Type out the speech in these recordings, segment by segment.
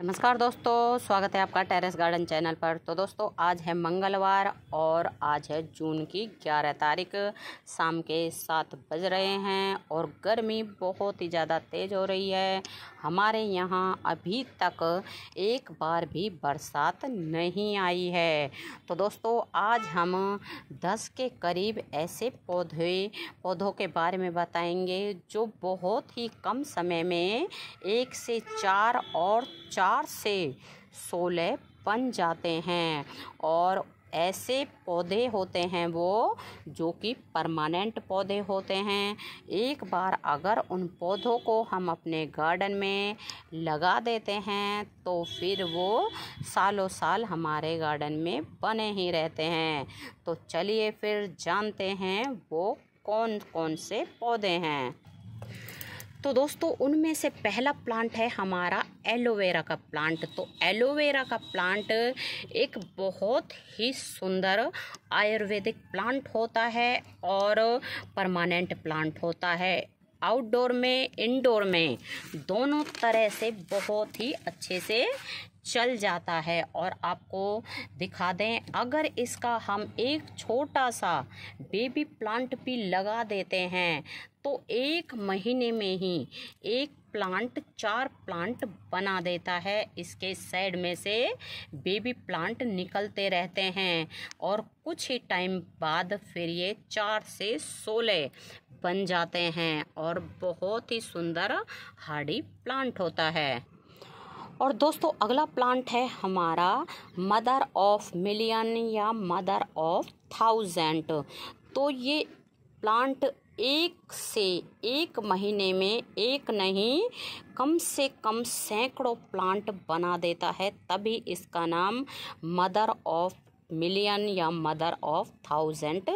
नमस्कार दोस्तों, स्वागत है आपका टेरेस गार्डन चैनल पर। तो दोस्तों आज है मंगलवार और आज है जून की 11 तारीख। शाम के 7 बज रहे हैं और गर्मी बहुत ही ज़्यादा तेज़ हो रही है। हमारे यहाँ अभी तक एक बार भी बरसात नहीं आई है। तो दोस्तों आज हम 10 के करीब ऐसे पौधों के बारे में बताएंगे जो बहुत ही कम समय में 1 से 4 और 4 से 16 बन जाते हैं। और ऐसे पौधे होते हैं वो जो कि परमानेंट पौधे होते हैं। एक बार अगर उन पौधों को हम अपने गार्डन में लगा देते हैं तो फिर वो सालों साल हमारे गार्डन में बने ही रहते हैं। तो चलिए फिर जानते हैं वो कौन कौन से पौधे हैं। तो दोस्तों उनमें से पहला प्लांट है हमारा एलोवेरा का प्लांट। तो एलोवेरा का प्लांट एक बहुत ही सुंदर आयुर्वेदिक प्लांट होता है और परमानेंट प्लांट होता है। आउटडोर में इंडोर में दोनों तरह से बहुत ही अच्छे से चल जाता है। और आपको दिखा दें, अगर इसका हम एक छोटा सा बेबी प्लांट भी लगा देते हैं तो 1 महीने में ही एक प्लांट 4 प्लांट बना देता है। इसके साइड में से बेबी प्लांट निकलते रहते हैं और कुछ ही टाइम बाद फिर ये 4 से 16 बन जाते हैं और बहुत ही सुंदर हार्डी प्लांट होता है। और दोस्तों अगला प्लांट है हमारा मदर ऑफ मिलियन या मदर ऑफ 1000। तो ये प्लांट 1 से 1 महीने में एक नहीं कम से कम सैकड़ों प्लांट बना देता है, तभी इसका नाम मदर ऑफ मिलियन या मदर ऑफ 1000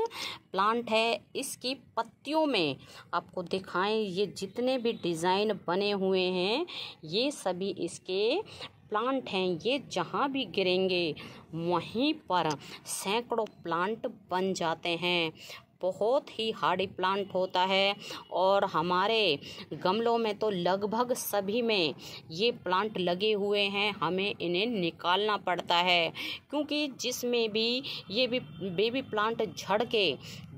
प्लांट है। इसकी पत्तियों में आपको दिखाएं, ये जितने भी डिज़ाइन बने हुए हैं ये सभी इसके प्लांट हैं। ये जहाँ भी गिरेंगे वहीं पर सैकड़ों प्लांट बन जाते हैं। बहुत ही हार्डी प्लांट होता है और हमारे गमलों में तो लगभग सभी में ये प्लांट लगे हुए हैं। हमें इन्हें निकालना पड़ता है क्योंकि जिसमें भी ये भी बेबी प्लांट झड़ के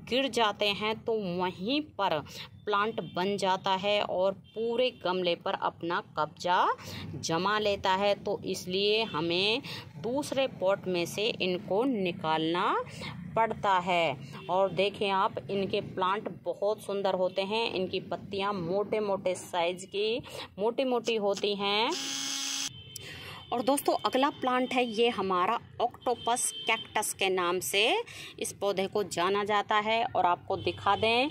गिर जाते हैं तो वहीं पर प्लांट बन जाता है और पूरे गमले पर अपना कब्जा जमा लेता है। तो इसलिए हमें दूसरे पॉट में से इनको निकालना पड़ता है। और देखें आप, इनके प्लांट बहुत सुंदर होते हैं। इनकी पत्तियां मोटे मोटे साइज की मोटी मोटी होती हैं। और दोस्तों अगला प्लांट है ये हमारा ऑक्टोपस कैक्टस के नाम से इस पौधे को जाना जाता है। और आपको दिखा दें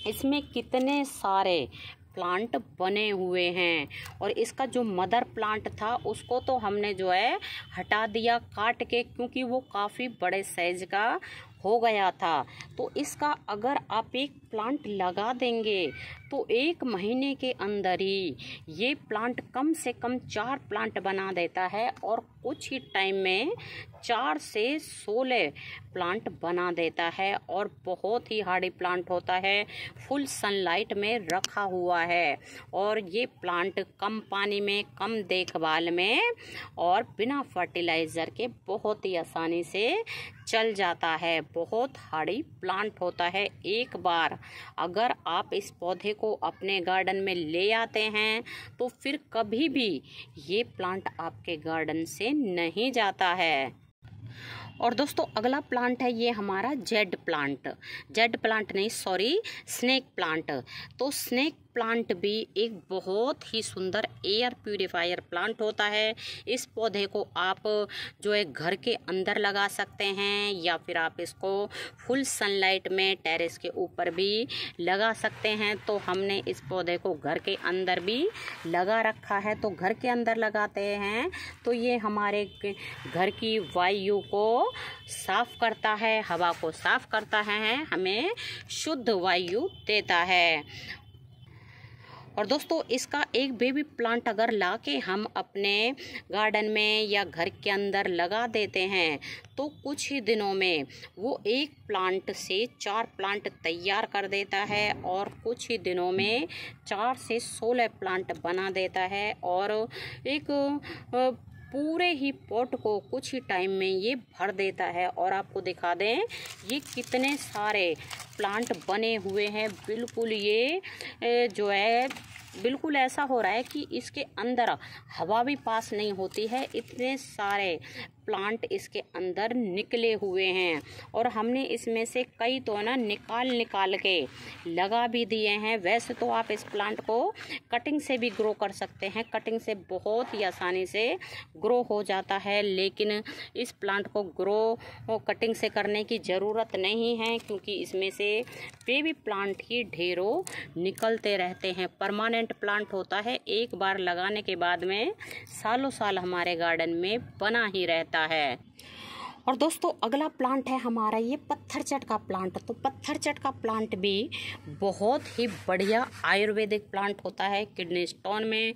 इसमें कितने सारे प्लांट बने हुए हैं। और इसका जो मदर प्लांट था उसको तो हमने जो है हटा दिया काट के, क्योंकि वो काफ़ी बड़े साइज का हो गया था। तो इसका अगर आप एक प्लांट लगा देंगे तो 1 महीने के अंदर ही ये प्लांट कम से कम 4 प्लांट बना देता है और कुछ ही टाइम में 4 से 16 प्लांट बना देता है। और बहुत ही हार्डी प्लांट होता है, फुल सनलाइट में रखा हुआ है। और ये प्लांट कम पानी में, कम देखभाल में और बिना फर्टिलाइज़र के बहुत ही आसानी से चल जाता है। बहुत हार्डी प्लांट होता है। एक बार अगर आप इस पौधे को अपने गार्डन में ले आते हैं तो फिर कभी भी ये प्लांट आपके गार्डन से नहीं जाता है। और दोस्तों अगला प्लांट है ये हमारा जेड प्लांट नहीं, सॉरी, स्नेक प्लांट। तो स्नेक प्लांट भी एक बहुत ही सुंदर एयर प्यूरीफायर प्लांट होता है। इस पौधे को आप जो है घर के अंदर लगा सकते हैं या फिर आप इसको फुल सनलाइट में टेरेस के ऊपर भी लगा सकते हैं। तो हमने इस पौधे को घर के अंदर भी लगा रखा है। तो घर के अंदर लगाते हैं तो ये हमारे घर की वायु को साफ करता है, हवा को साफ करता है, हमें शुद्ध वायु देता है। और दोस्तों इसका एक बेबी प्लांट अगर लाके हम अपने गार्डन में या घर के अंदर लगा देते हैं तो कुछ ही दिनों में वो एक प्लांट से 4 प्लांट तैयार कर देता है और कुछ ही दिनों में 4 से 16 प्लांट बना देता है और एक पूरे ही पॉट को कुछ ही टाइम में ये भर देता है। और आपको दिखा दें ये कितने सारे प्लांट बने हुए हैं। बिल्कुल ये जो है बिल्कुल ऐसा हो रहा है कि इसके अंदर हवा भी पास नहीं होती है, इतने सारे प्लांट इसके अंदर निकले हुए हैं। और हमने इसमें से कई तो ना निकाल के लगा भी दिए हैं। वैसे तो आप इस प्लांट को कटिंग से भी ग्रो कर सकते हैं, कटिंग से बहुत ही आसानी से ग्रो हो जाता है, लेकिन इस प्लांट को ग्रो कटिंग से करने की ज़रूरत नहीं है क्योंकि इसमें से बेबी प्लांट ही ढेरों निकलते रहते हैं। परमानेंट प्लांट होता है, एक बार लगाने के बाद में सालों साल हमारे गार्डन में बना ही रहता है। और दोस्तों अगला प्लांट है हमारा ये पत्थरचट का प्लांट। तो पत्थरचट का प्लांट भी बहुत ही बढ़िया आयुर्वेदिक प्लांट होता है, किडनी स्टोन में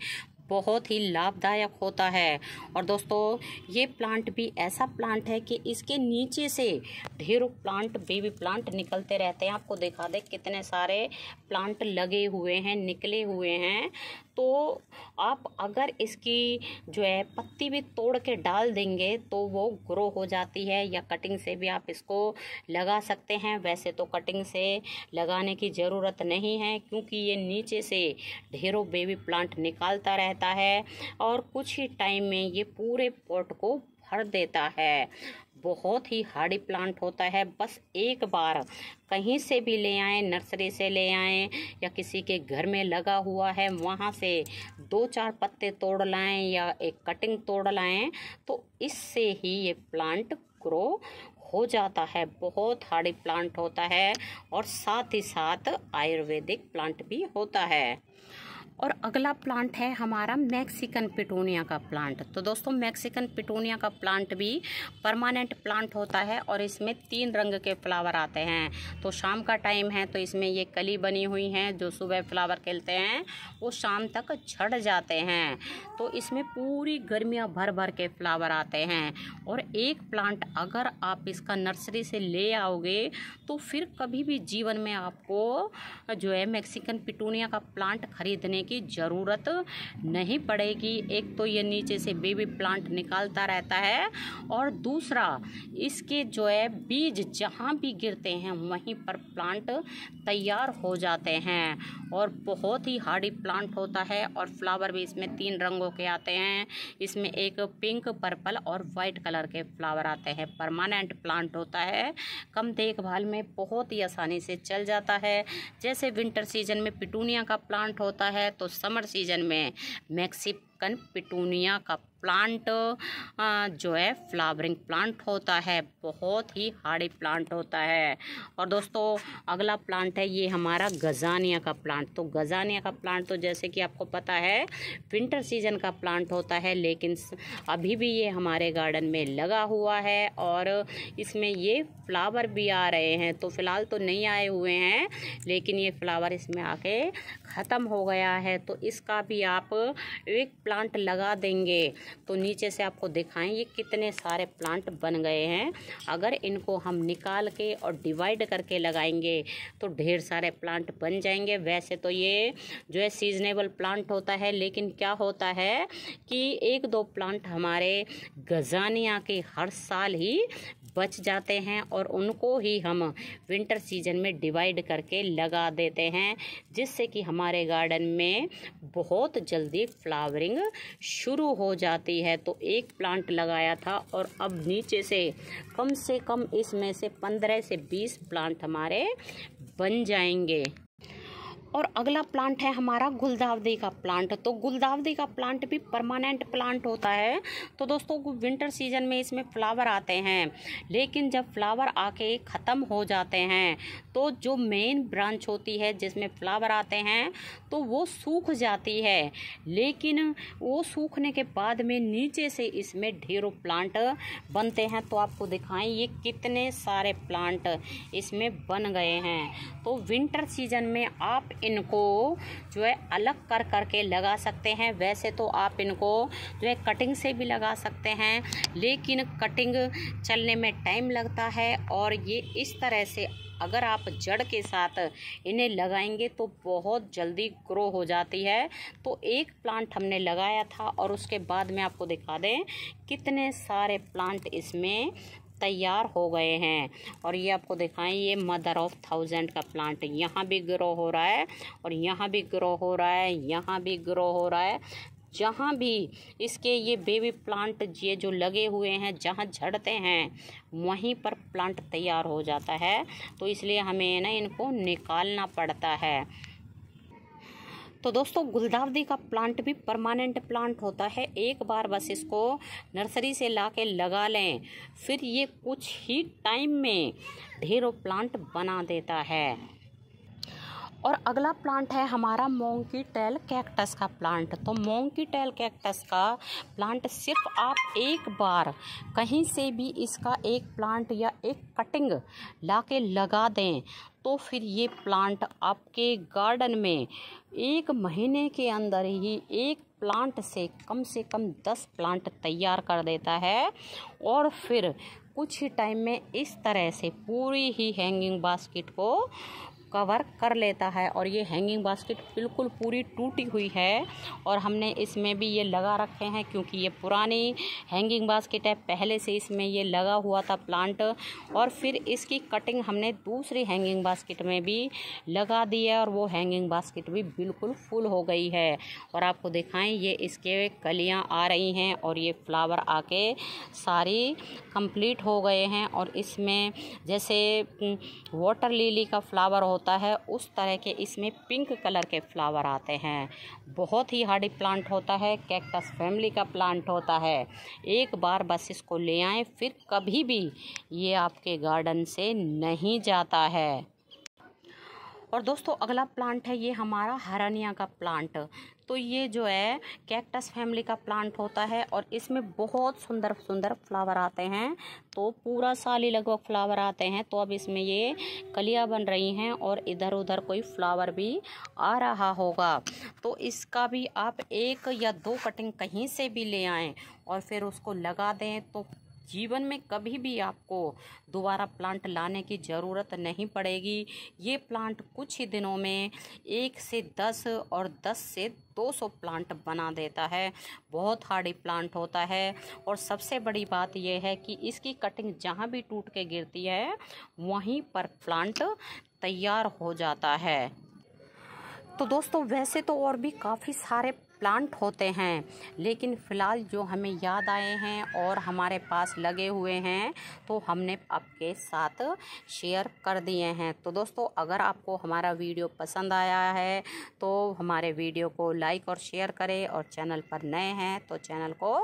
बहुत ही लाभदायक होता है। और दोस्तों ये प्लांट भी ऐसा प्लांट है कि इसके नीचे से ढेरों प्लांट बेबी प्लांट निकलते रहते हैं। आपको दिखा दे कितने सारे प्लांट लगे हुए हैं, निकले हुए हैं। तो आप अगर इसकी जो है पत्ती भी तोड़ के डाल देंगे तो वो ग्रो हो जाती है, या कटिंग से भी आप इसको लगा सकते हैं। वैसे तो कटिंग से लगाने की ज़रूरत नहीं है क्योंकि ये नीचे से ढेरों बेबी प्लांट निकालता रहता है और कुछ ही टाइम में ये पूरे पॉट को भर देता है। बहुत ही हार्डी प्लांट होता है। बस एक बार कहीं से भी ले आएँ, नर्सरी से ले आएँ या किसी के घर में लगा हुआ है वहाँ से 2-4 पत्ते तोड़ लाएँ या एक कटिंग तोड़ लाएँ तो इससे ही ये प्लांट ग्रो हो जाता है। बहुत हार्डी प्लांट होता है और साथ ही साथ आयुर्वेदिक प्लांट भी होता है। और अगला प्लांट है हमारा मैक्सिकन पिटूनिया का प्लांट। तो दोस्तों मैक्सिकन पिटूनिया का प्लांट भी परमानेंट प्लांट होता है और इसमें 3 रंग के फ्लावर आते हैं। तो शाम का टाइम है तो इसमें ये कली बनी हुई हैं, जो सुबह फ्लावर खिलते हैं वो शाम तक झड़ जाते हैं। तो इसमें पूरी गर्मियाँ भर भर के फ्लावर आते हैं। और एक प्लांट अगर आप इसका नर्सरी से ले आओगे तो फिर कभी भी जीवन में आपको जो है मैक्सिकन पिटूनिया का प्लांट खरीदने की ज़रूरत नहीं पड़ेगी। एक तो ये नीचे से बेबी प्लांट निकालता रहता है और दूसरा इसके जो है बीज जहाँ भी गिरते हैं वहीं पर प्लांट तैयार हो जाते हैं। और बहुत ही हार्डी प्लांट होता है और फ्लावर भी इसमें 3 रंगों के आते हैं। इसमें एक पिंक, पर्पल और वाइट कलर के फ्लावर आते हैं। परमानेंट प्लांट होता है, कम देखभाल में बहुत ही आसानी से चल जाता है। जैसे विंटर सीजन में पिटूनिया का प्लांट होता है तो समर सीजन में मैक्सिकन पिटूनिया का प्लांट जो है फ्लावरिंग प्लांट होता है। बहुत ही हार्डी प्लांट होता है। और दोस्तों अगला प्लांट है ये हमारा गजानिया का प्लांट। तो गजानिया का प्लांट तो जैसे कि आपको पता है विंटर सीजन का प्लांट होता है, लेकिन अभी भी ये हमारे गार्डन में लगा हुआ है और इसमें ये फ्लावर भी आ रहे हैं। तो फ़िलहाल तो नहीं आए हुए हैं, लेकिन ये फ्लावर इसमें आके ख़त्म हो गया है। तो इसका भी आप एक प्लांट लगा देंगे तो नीचे से आपको दिखाएं ये कितने सारे प्लांट बन गए हैं। अगर इनको हम निकाल के और डिवाइड करके लगाएंगे तो ढेर सारे प्लांट बन जाएंगे। वैसे तो ये जो है सीजनेबल प्लांट होता है, लेकिन क्या होता है कि 1-2 प्लांट हमारे गजानिया के हर साल ही बच जाते हैं और उनको ही हम विंटर सीजन में डिवाइड करके लगा देते हैं, जिससे कि हमारे गार्डन में बहुत जल्दी फ्लावरिंग शुरू हो जाती है। तो एक प्लांट लगाया था और अब नीचे से कम इसमें से 15 से 20 प्लांट हमारे बन जाएंगे। और अगला प्लांट है हमारा गुलदावदी का प्लांट। तो गुलदावदी का प्लांट भी परमानेंट प्लांट होता है। तो दोस्तों विंटर सीजन में इसमें फ्लावर आते हैं, लेकिन जब फ्लावर आके ख़त्म हो जाते हैं तो जो मेन ब्रांच होती है जिसमें फ्लावर आते हैं तो वो सूख जाती है, लेकिन वो सूखने के बाद में नीचे से इसमें ढेरों प्लांट बनते हैं। तो आपको दिखाएं ये कितने सारे प्लांट इसमें बन गए हैं। तो विंटर सीजन में आप इनको जो है अलग कर करके लगा सकते हैं। वैसे तो आप इनको जो है कटिंग से भी लगा सकते हैं, लेकिन कटिंग चलने में टाइम लगता है और ये इस तरह से अगर आप जड़ के साथ इन्हें लगाएंगे तो बहुत जल्दी ग्रो हो जाती है। तो एक प्लांट हमने लगाया था और उसके बाद में आपको दिखा दें कितने सारे प्लांट इसमें तैयार हो गए हैं। और ये आपको दिखाएं ये मदर ऑफ 1000 का प्लांट यहाँ भी ग्रो हो रहा है और यहाँ भी ग्रो हो रहा है, यहाँ भी ग्रो हो रहा है। जहाँ भी इसके ये बेबी प्लांट ये जो लगे हुए हैं जहाँ झड़ते हैं वहीं पर प्लांट तैयार हो जाता है। तो इसलिए हमें ना इनको निकालना पड़ता है। तो दोस्तों गुलदाउदी का प्लांट भी परमानेंट प्लांट होता है। एक बार बस इसको नर्सरी से ला के लगा लें, फिर ये कुछ ही टाइम में ढेरों प्लांट बना देता है। और अगला प्लांट है हमारा मोंकी टेल कैक्टस का प्लांट। तो मोंकी टेल कैक्टस का प्लांट सिर्फ आप एक बार कहीं से भी इसका एक प्लांट या एक कटिंग लाके लगा दें तो फिर ये प्लांट आपके गार्डन में 1 महीने के अंदर ही एक प्लांट से कम 10 प्लांट तैयार कर देता है। और फिर कुछ ही टाइम में इस तरह से पूरी ही हैंगिंग बास्केट को कवर कर लेता है। और ये हैंगिंग बास्केट बिल्कुल पूरी टूटी हुई है और हमने इसमें भी ये लगा रखे हैं क्योंकि ये पुरानी हैंगिंग बास्केट है, पहले से इसमें ये लगा हुआ था प्लांट। और फिर इसकी कटिंग हमने दूसरी हैंगिंग बास्केट में भी लगा दी है और वो हैंगिंग बास्केट भी बिल्कुल फुल हो गई है। और आपको दिखाएं ये इसके कलियां आ रही हैं और ये फ्लावर आके सारी कंप्लीट हो गए हैं। और इसमें जैसे वाटर लिली का फ्लावर होता है उस तरह के इसमें पिंक कलर के फ्लावर आते हैं। बहुत ही हार्डी प्लांट होता है, कैक्टस फैमिली का प्लांट होता है। एक बार बस इसको ले आएं, फिर कभी भी ये आपके गार्डन से नहीं जाता है। और दोस्तों अगला प्लांट है ये हमारा हरानिया का प्लांट। तो ये जो है कैक्टस फैमिली का प्लांट होता है और इसमें बहुत सुंदर सुंदर फ्लावर आते हैं। तो पूरा साल ही लगभग फ्लावर आते हैं। तो अब इसमें ये कलियां बन रही हैं और इधर उधर कोई फ्लावर भी आ रहा होगा। तो इसका भी आप 1 या 2 कटिंग कहीं से भी ले आएं और फिर उसको लगा दें तो जीवन में कभी भी आपको दोबारा प्लांट लाने की ज़रूरत नहीं पड़ेगी। ये प्लांट कुछ ही दिनों में 1 से 10 और 10 से 200 प्लांट बना देता है। बहुत हार्डी प्लांट होता है। और सबसे बड़ी बात यह है कि इसकी कटिंग जहाँ भी टूट के गिरती है वहीं पर प्लांट तैयार हो जाता है। तो दोस्तों वैसे तो और भी काफ़ी सारे प्लांट होते हैं, लेकिन फ़िलहाल जो हमें याद आए हैं और हमारे पास लगे हुए हैं तो हमने आपके साथ शेयर कर दिए हैं। तो दोस्तों अगर आपको हमारा वीडियो पसंद आया है तो हमारे वीडियो को लाइक और शेयर करें और चैनल पर नए हैं तो चैनल को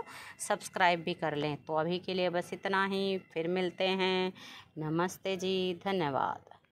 सब्सक्राइब भी कर लें। तो अभी के लिए बस इतना ही, फिर मिलते हैं। नमस्ते जी, धन्यवाद।